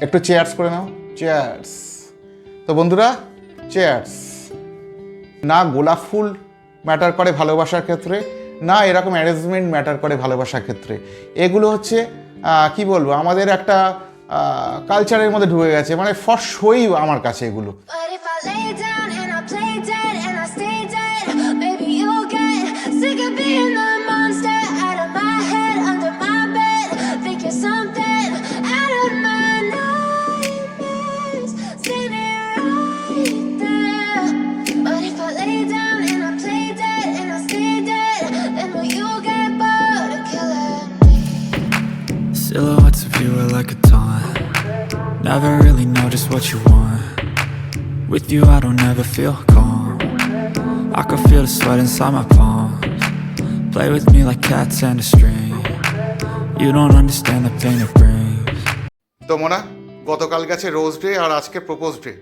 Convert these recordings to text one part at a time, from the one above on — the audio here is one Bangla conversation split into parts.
একটু চেয়ার্স করে নাও, চেয়ার্স। তো বন্ধুরা, চেয়ার্স। না গোলাপ ফুল ম্যাটার করে ভালোবাসার ক্ষেত্রে, না এরকম অ্যারেঞ্জমেন্ট ম্যাটার করে ভালোবাসার ক্ষেত্রে। এগুলো হচ্ছে কি বলবো, আমাদের একটা কালচারের মধ্যে ঢুকে গেছে, মানে ফসই আমার কাছে এগুলো। Silhouettes of you are like a taunt. Never really know just what you want. With you I don't ever feel calm. I can feel the sweat inside my palms. Play with me like cats and a string. You don't understand the pain it brings. তো মোনা, গতকাল গেছে রোজ ডে আর আজকে প্রপোজ ডে।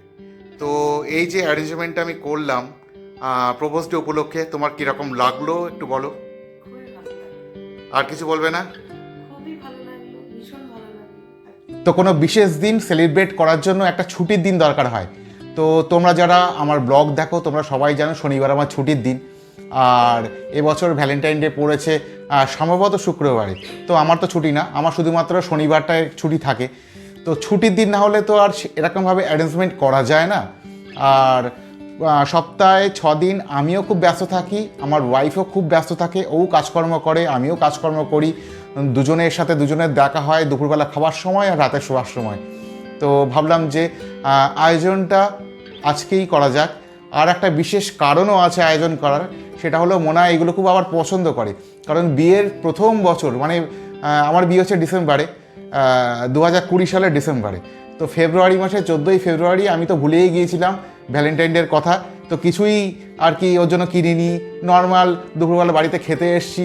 তো এই যে অ্যারেঞ্জমেন্টটা আমি করলাম প্রপোজ ডে উপলক্ষে, তোমার কীরকম লাগলো একটু বলো। আর কিছু বলবে না? তো কোনো বিশেষ দিন সেলিব্রেট করার জন্য একটা ছুটির দিন দরকার হয়। তো তোমরা যারা আমার ব্লগ দেখো তোমরা সবাই জানো শনিবার আমার ছুটির দিন, আর এবছর ভ্যালেন্টাইন ডে পড়েছে সম্ভবত শুক্রবারে। তো আমার তো ছুটি না, আমার শুধুমাত্র শনিবারটায় ছুটি থাকে। তো ছুটির দিন না হলে তো আর এরকমভাবে অ্যারেঞ্জমেন্ট করা যায় না। আর সপ্তাহে 6 দিন আমিও খুব ব্যস্ত থাকি, আমার ওয়াইফও খুব ব্যস্ত থাকে, ও কাজকর্ম করে আমিও কাজকর্ম করি, দুজনের সাথে দুজনের দেখা হয় দুপুরবেলা খাবার সময় আর রাতে শোয়ার সময়। তো ভাবলাম যে আয়োজনটা আজকেই করা যাক। আর একটা বিশেষ কারণও আছে আয়োজন করার, সেটা হলো মোনা এগুলো খুব আবার পছন্দ করে। কারণ বিয়ের প্রথম বছর, মানে আমার বিয়ে হচ্ছে ডিসেম্বরে, 2020 সালের ডিসেম্বরে। তো ফেব্রুয়ারি মাসে 14ই ফেব্রুয়ারি আমি তো ভুলেই গিয়েছিলাম ভ্যালেন্টাইন ডের কথা। তো কিছুই আর কি ওর জন্য কিনিনি, নর্মাল দুপুরবেলা বাড়িতে খেতে এসছি,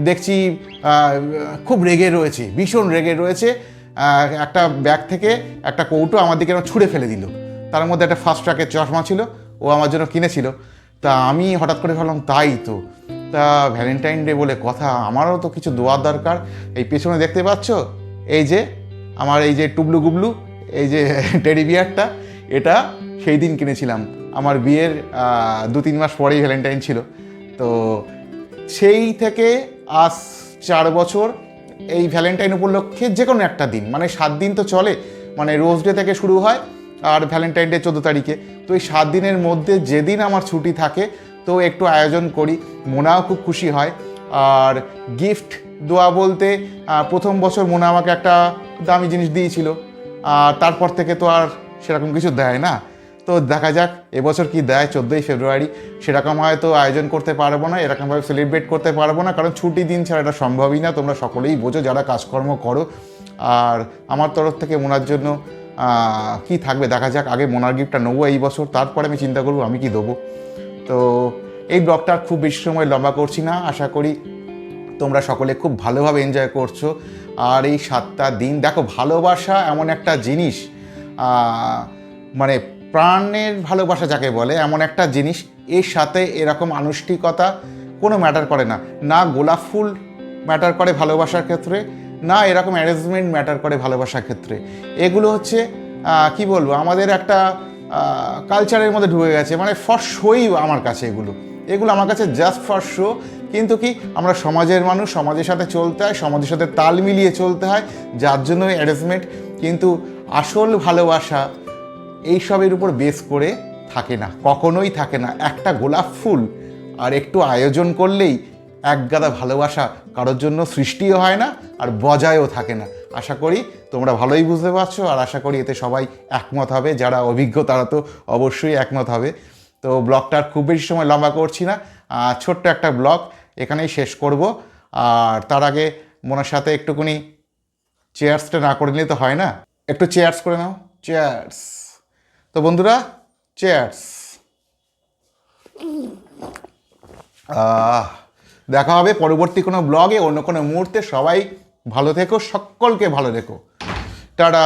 দেখছি খুব রেগে রয়েছে, ভীষণ রেগে রয়েছে। একটা ব্যাগ থেকে একটা কৌটো আমার দিকে ছুঁড়ে ফেলে দিল, তার মধ্যে একটা ফার্স্ট ট্র্যাকের চশমা ছিল, ও আমার জন্য কিনেছিল। তা আমি হঠাৎ করে ভাবলাম তাই তো, তা ভ্যালেন্টাইন ডে বলে কথা, আমারও তো কিছু দেওয়ার দরকার। এই পেছনে দেখতে পাচ্ছ এই যে আমার এই যে টুবলু গুবলু, এই যে টেডি বিয়ারটা, এটা সেই দিন কিনেছিলাম, আমার বিয়ের 2-3 মাস পরেই ভ্যালেন্টাইন ছিল। তো সেই থেকে আজ 4 বছর এই ভ্যালেন্টাইন উপলক্ষে যে কোনো একটা দিন, মানে 7 দিন তো চলে, মানে রোজ ডে থেকে শুরু হয় আর ভ্যালেন্টাইন ডে 14 তারিখে। তো এই 7 দিনের মধ্যে যেদিন আমার ছুটি থাকে তো একটু আয়োজন করি, মোনাও খুব খুশি হয়। আর গিফট দেওয়া বলতে প্রথম বছর মোনা আমাকে একটা দামি জিনিস দিয়েছিল, আর তারপর থেকে তো আর সেরকম কিছু দেয় না। তো দেখা যাক এবছর কি দেয়। 14ই ফেব্রুয়ারি সেরকম হয়তো আয়োজন করতে পারবো না, এরকমভাবে সেলিব্রেট করতে পারবো না, কারণ ছুটি দিন ছাড়া এটা সম্ভবই না, তোমরা সকলেই বোঝো যারা কাজকর্ম করো। আর আমার তরফ থেকে মোনার জন্য কি থাকবে দেখা যাক, আগে মোনার গিফটটা নেবো এই বছর, তারপরে আমি চিন্তা করবো আমি কি দেবো। তো এই ব্লগটা খুব বেশি সময় লম্বা করছি না, আশা করি তোমরা সকলে খুব ভালোভাবে এনজয় করছো। আর এই 7টা দিন দেখো, ভালোবাসা এমন একটা জিনিস, মানে প্রাণের ভালোবাসা যাকে বলে, এমন একটা জিনিস, এর সাথে এরকম আনুষ্ঠানিকতা কোনো ম্যাটার করে না। না গোলাপ ফুল ম্যাটার করে ভালোবাসার ক্ষেত্রে, না এরকম অ্যারেঞ্জমেন্ট ম্যাটার করে ভালোবাসার ক্ষেত্রে। এগুলো হচ্ছে কি বলবো, আমাদের একটা কালচারের মধ্যে ঢুকে গেছে, মানে ফর শোই আমার কাছে এগুলো আমার কাছে জাস্ট ফর শো। কিন্তু কি, আমরা সমাজের মানুষ, সমাজের সাথে চলতে হয়, সমাজের সাথে তাল মিলিয়ে চলতে হয়, যার জন্য অ্যারেঞ্জমেন্ট। কিন্তু আসল ভালোবাসা এইসবের উপর বেস করে থাকে না, কখনোই থাকে না। একটা গোলাপ ফুল আর একটু আয়োজন করলেই একগাদা ভালোবাসা কারোর জন্য সৃষ্টিও হয় না আর বজায়ও থাকে না। আশা করি তোমরা ভালোই বুঝতে পারছো, আর আশা করি এতে সবাই একমত হবে, যারা অভিজ্ঞ তারা তো অবশ্যই একমত হবে। তো ব্লগটার খুব বেশি সময় লম্বা করছি না, ছোট্ট একটা ব্লগ এখানেই শেষ করব। আর তার আগে মোনার সাথে একটুখানি চেয়ার্সটা না করে নিলে তো হয় না, একটু চেয়ার্স করে নাও, চেয়ার্স। তো বন্ধুরা, চেয়ার্স। দেখা হবে পরবর্তী কোনো ব্লগে, অন্য কোনো মুহূর্তে। সবাই ভালো থেকো, সকলকে ভালো রেখো, টাটা।